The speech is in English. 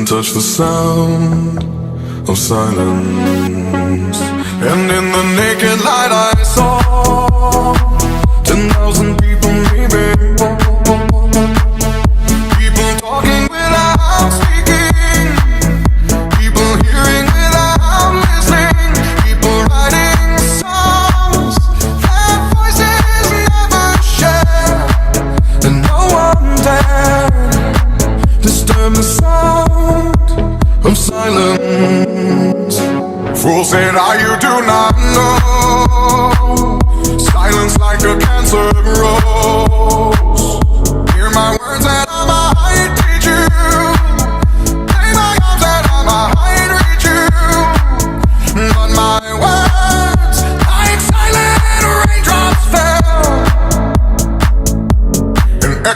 can touch the sound of silence. And in the naked light I saw 10,000 people maybe. People talking without speaking, people hearing without listening, people writing songs that voices never share. And no one dared disturb the sound of silence. Fool said, you do not know. Silence like a cancer grows.